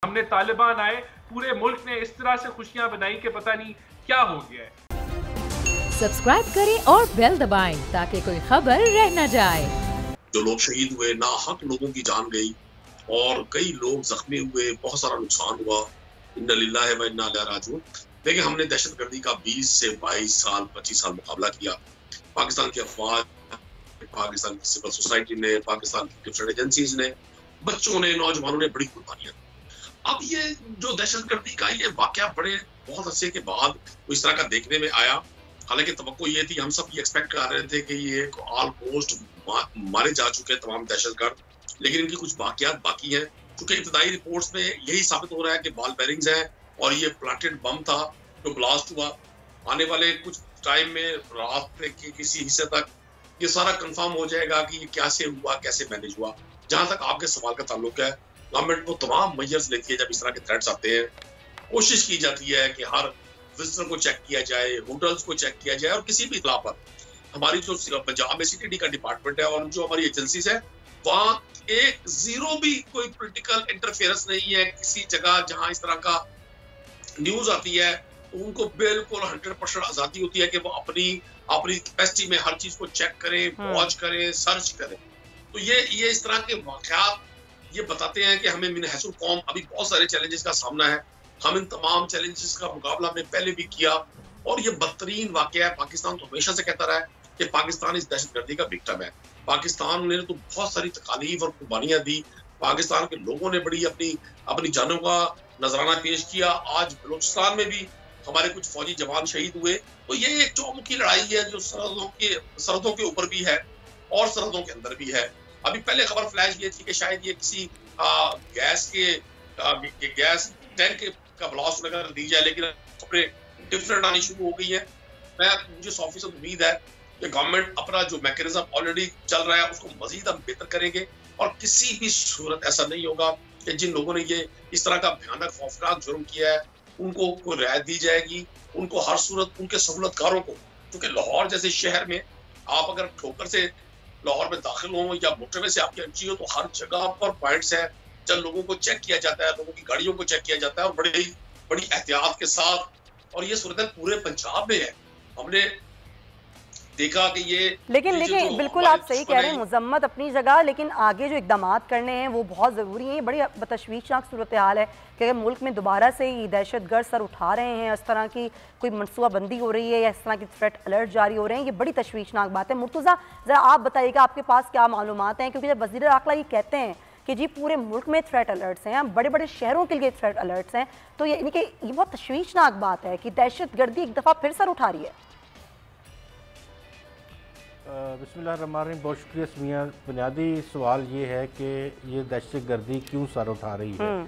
हमने तालिबान आए, पूरे मुल्क ने इस तरह से खुशियां बनाई कि पता नहीं क्या हो गया है। सब्सक्राइब करें और बेल दबाएं ताकि कोई खबर रह न जाए। जो लोग शहीद हुए, नाहक लोगों की जान गई और कई लोग जख्मी हुए, बहुत सारा नुकसान हुआ। इन्ना लिल्लाहि व इन्ना इलैहि राजिऊन। देखिए, हमने दहशतगर्दी का 20 से 22 साल 25 साल मुकाबला किया। पाकिस्तान की अफवाज, पाकिस्तान की सिविल सोसाइटी ने, पाकिस्तान की डिफरेंट एजेंसीज ने, बच्चों ने, नौजवानों ने बड़ी कुर्बानियां। अब ये जो दहशतगर्दी का ये वाकया बड़े बहुत अरसे के बाद इस तरह का देखने में आया। हालांकि तवक्को ये थी, हम सब ये एक्सपेक्ट कर रहे थे कि ये ऑलमोस्ट मारे जा चुके हैं तमाम दहशतगर्द, लेकिन इनकी कुछ वाकयात बाकी हैं। क्योंकि इब्तदाई रिपोर्ट्स में यही साबित हो रहा है कि बॉल बेरिंग्स हैं और ये प्लांटेड बम था जो ब्लास्ट हुआ। आने वाले कुछ टाइम में रात के किसी हिस्से तक ये सारा कंफर्म हो जाएगा कि ये कैसे हुआ, कैसे मैनेज हुआ। जहां तक आपके सवाल का ताल्लुक है, गवर्नमेंट को तमाम मेजर्स लेती है जब इस तरह के थ्रेट्स आते हैं। कोशिश की जाती है कि हर विजिटर को चेक किया जाए, होटल्स को चेक किया जाए, और किसी भी इतला पर हमारी जो पंजाब में सीटीडी का डिपार्टमेंट है और जो हमारी एजेंसीज है, वहाँ एक जीरो भी कोई पॉलिटिकल इंटरफेरेंस नहीं है। किसी जगह जहां इस तरह का न्यूज आती है तो उनको बिल्कुल 100% आजादी होती है कि वो अपनी कैपेसिटी में हर चीज को चेक करें, वॉच करें, सर्च करें। तो ये इस तरह के वाकयात ये बताते हैं कि हमें मिनहसुल कौम अभी बहुत सारे चैलेंजेस का सामना है। हम इन तमाम चैलेंजेस का मुकाबला में पहले भी किया और ये बदतरीन वाकया है। पाकिस्तान तो हमेशा से कहता रहा है कि पाकिस्तान इस दहशतगर्दी का विक्टिम है। पाकिस्तान ने तो बहुत सारी तकालीफ और कुर्बानियां दी। पाकिस्तान के लोगों ने बड़ी अपनी जानों का नजराना पेश किया। आज बलूचिस्तान में भी हमारे कुछ फौजी जवान शहीद हुए। तो ये एक चौमुखी लड़ाई है जो सरहदों के ऊपर भी है और सरहदों के अंदर भी है। अभी पहले खबर फ्लैश ये थी कि शायद ये किसी गैस टैंक का ब्लास्ट वगैरह दी जाए, लेकिन खबरें डिफरेंट आनी शुरू हो गई है। मुझे 100% उम्मीद है कि गवर्नमेंट अपना जो मैकेनिज्म ऑलरेडी चल रहा है उसको मजीद हम बेहतर करेंगे और किसी भी सूरत ऐसा नहीं होगा कि जिन लोगों ने ये इस तरह का भयानक खौफनाक जुर्म किया है उनको कोई रियायत दी जाएगी। उनको हर सूरत उनके सहूलतकारों को, क्योंकि लाहौर जैसे शहर में आप अगर ठोकर से लाहौर में दाखिल हो या मोटरवे से आपकी एंट्री हो तो हर जगह पर पॉइंट्स हैं जब लोगों को चेक किया जाता है, लोगों की गाड़ियों को चेक किया जाता है और बड़ी एहतियात के साथ। और ये सूरत पूरे पंजाब में है। हमने देखा कि ये लेकिन बिल्कुल आप सही कह रहे हैं, मुजम्मत अपनी जगह, लेकिन आगे जो इकदाम करने हैं वो बहुत ज़रूरी हैं। ये बड़ी तशवीशनाक सूरत हाल है कि अगर मुल्क में दोबारा से ही दहशतगर्द सर उठा रहे हैं, इस तरह की कोई मनसूबाबंदी हो रही है या इस तरह की थ्रेट अलर्ट जारी हो रहे हैं, ये बड़ी तशवीशनाक बात है। मुर्तज़ा, ज़रा आप बताइएगा आपके पास क्या मालूमात हैं, क्योंकि जब वज़ीर दाखिला ये कहते हैं कि जी पूरे मुल्क में थ्रेट अलर्ट्स हैं, बड़े बड़े शहरों के लिए थ्रेट अलर्ट्स हैं, तो ये बहुत तशवीशनाक बात है कि दहशतगर्दी एक दफ़ा फिर सर उठा रही है। बिस्मिल्लाहिर्रहमानिर्रहीम। बहुत शुक्रिया समिया। बुनियादी सवाल ये है कि ये दहशतगर्दी क्यों सर उठा रही है।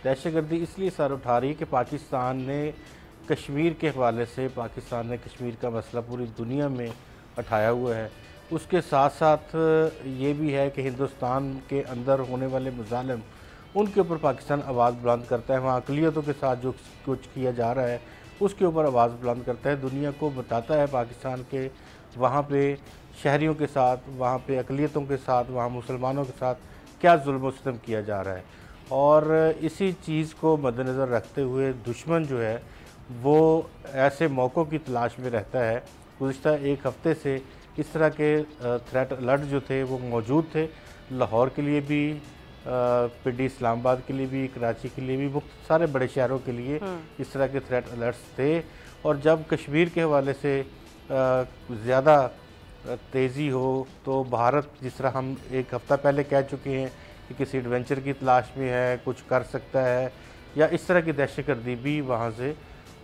दहशतगर्दी इसलिए सर उठा रही है कि पाकिस्तान ने कश्मीर के हवाले से, पाकिस्तान ने कश्मीर का मसला पूरी दुनिया में उठाया हुआ है। उसके साथ साथ ये भी है कि हिंदुस्तान के अंदर होने वाले मुजालिम, उनके ऊपर पाकिस्तान आवाज़ बुलंद करता है। वहाँ अक़लियतों के साथ जो कुछ किया जा रहा है उसके ऊपर आवाज़ बुलंद करता है। दुनिया को बताता है पाकिस्तान के वहाँ पे शहरियों के साथ, वहाँ पे अक़लियतों के साथ, वहाँ मुसलमानों के साथ क्या जुल्म सितम किया जा रहा है। और इसी चीज़ को मद्देनज़र रखते हुए दुश्मन जो है वो ऐसे मौक़ों की तलाश में रहता है। गुज़िश्ता एक हफ़्ते से इस तरह के थ्रेट अलर्ट जो थे वो मौजूद थे। लाहौर के लिए भी, पिंडी इस्लामाबाद के लिए भी, कराची के लिए भी, वो सारे बड़े शहरों के लिए इस तरह के थ्रेट अलर्ट्स थे। और जब कश्मीर के हवाले से ज़्यादा तेज़ी हो तो भारत, जिस तरह हम एक हफ़्ता पहले कह चुके हैं कि किसी एडवेंचर की तलाश में है, कुछ कर सकता है, या इस तरह की दहशतगर्दी भी वहाँ से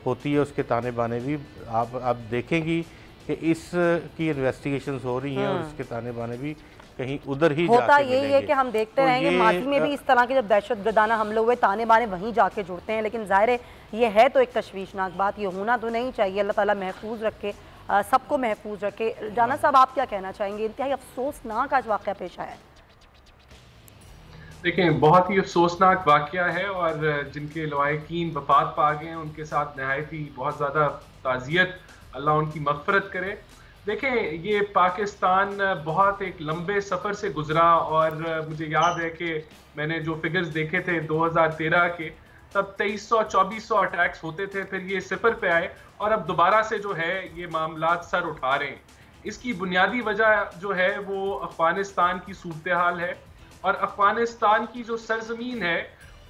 होती है, उसके ताने बाने भी आप देखेंगी कि इसकी इन्वेस्टिगेशंस हो रही हैं और इसके ताने बाने भी कहीं उधर ही होता यही है कि हम देखते रहेंगे माजी में भी इस तरह के जब दहशतगर्दाना हमले हुए ताने बाने वहीं जाके जुड़ते हैं। लेकिन ज़ाहिर है ये है तो एक तशवीशनाक बात, ये होना तो नहीं चाहिए। अल्लाह ताला महफूज रखे, सबको महफूज रखे। जाना साहब, आप क्या कहना चाहेंगे? इंतहाई अफसोसनाक आज वाक़या पेश आया है। देखें, बहुत ही अफसोसनाक वाक़या है और जिनके लवाहिकीन वफ़ात पा गए हैं उनके साथ नहायत ही बहुत ज़्यादा ताज़ियत, अल्लाह उनकी मग़फ़िरत करे। देखें, ये पाकिस्तान बहुत एक लंबे सफ़र से गुजरा और मुझे याद है कि मैंने जो फिगर्स देखे थे 2013 के, तब 2300-2400 अटैक्स होते थे, फिर ये सिफर पे आए और अब दोबारा से जो है ये मामलात सर उठा रहे हैं। इसकी बुनियादी वजह जो है वो अफगानिस्तान की सूरत हाल है और अफगानिस्तान की जो सरजमीन है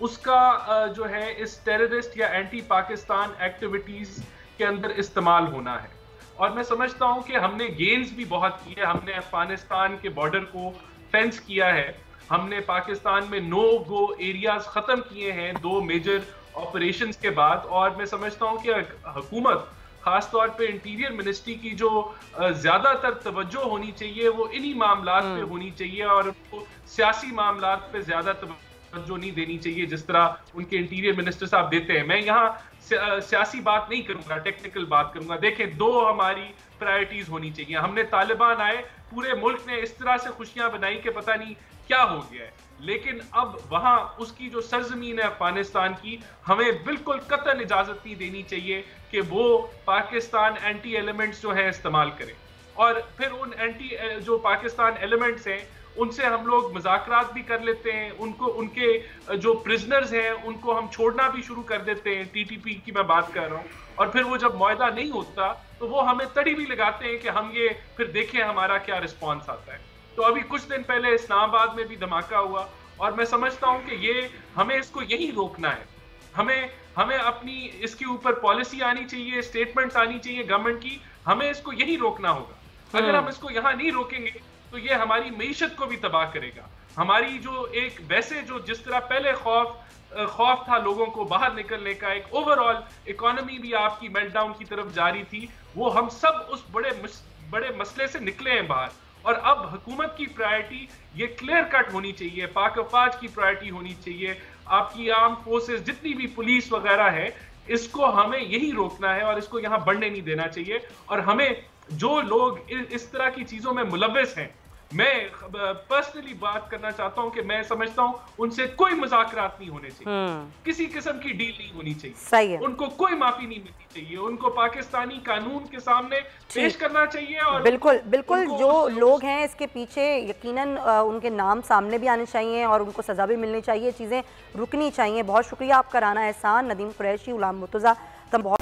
उसका जो है इस टेररिस्ट या एंटी पाकिस्तान एक्टिविटीज़ के अंदर इस्तेमाल होना है। और मैं समझता हूं कि हमने गेन्स भी बहुत किए, हमने अफगानिस्तान के बॉर्डर को फेंस किया है, हमने पाकिस्तान में नो गो एरियाज खत्म किए हैं 2 मेजर ऑपरेशंस के बाद। और मैं समझता हूं कि हुकूमत खास तौर पे इंटीरियर मिनिस्ट्री की जो ज्यादातर तवज्जो होनी चाहिए वो इन्हीं मामलात पे होनी चाहिए और उनको सियासी मामलात पे ज्यादा तवज्जो नहीं देनी चाहिए जिस तरह उनके इंटीरियर मिनिस्टर साहब देते हैं। मैं यहाँ सियासी बात नहीं करूंगा, टेक्निकल बात करूंगा। देखें, 2 हमारी प्रायोरिटीज होनी चाहिए। हमने तालिबान आए, पूरे मुल्क ने इस तरह से खुशियां बनाई कि पता नहीं क्या हो गया है, लेकिन अब वहां उसकी जो सरजमीन है अफगानिस्तान की, हमें बिल्कुल कतई इजाजत नहीं देनी चाहिए कि वो पाकिस्तान एंटी एलिमेंट्स जो है इस्तेमाल करें। और फिर उन एंटी जो पाकिस्तान एलिमेंट्स हैं उनसे हम लोग मुज़ाकरात भी कर लेते हैं, उनको उनके जो प्रिजनर्स हैं उनको हम छोड़ना भी शुरू कर देते हैं, टीटीपी की मैं बात कर रहा हूँ। और फिर वो जब मुआहदा नहीं होता तो वो हमें तड़ी भी लगाते हैं कि हम ये फिर देखें हमारा क्या रिस्पॉन्स आता है। तो अभी कुछ दिन पहले इस्लामाबाद में भी धमाका हुआ और मैं समझता हूँ कि ये हमें इसको यही रोकना है। हमें अपनी इसके ऊपर पॉलिसी आनी चाहिए, स्टेटमेंट्स आनी चाहिए गवर्नमेंट की, हमें इसको यही रोकना होगा। अगर हम इसको यहाँ नहीं रोकेंगे तो ये हमारी मईशत को भी तबाह करेगा। हमारी जो एक वैसे जो जिस तरह पहले खौफ था लोगों को बाहर निकलने का, एक ओवरऑल इकोनॉमी भी आपकी मेल्टडाउन की तरफ जारी थी, वो हम सब उस बड़े मसले से निकले हैं बाहर। और अब हुकूमत की प्रायोरिटी ये क्लियर कट होनी चाहिए, पाक अफवाज की प्रायोरिटी होनी चाहिए, आपकी आर्म फोर्सेस जितनी भी पुलिस वगैरह है, इसको हमें यही रोकना है और इसको यहाँ बढ़ने नहीं देना चाहिए। और हमें जो लोग इस तरह की चीजों में मुलव्वस हैं, मैं पर्सनली बात करना चाहता हूं कि मैं समझता हूं उनसे कोई मुज़ाकरात नहीं होने चाहिए, किसी किस्म की डील नहीं होनी चाहिए, सही है। उनको कोई माफी नहीं मिलनी चाहिए, उनको पाकिस्तानी कानून के सामने पेश करना चाहिए। और बिल्कुल जो लोग हैं इसके पीछे यकीनन उनके नाम सामने भी आने चाहिए और उनको सजा भी मिलनी चाहिए, चीजें रुकनी चाहिए। बहुत शुक्रिया आपका राना एहसान, नदीम कुरैशी, गुलाम मुर्तजा, तुम बहुत।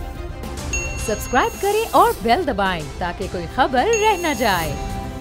सब्सक्राइब करें और बेल दबाएं ताकि कोई खबर रह न जाए।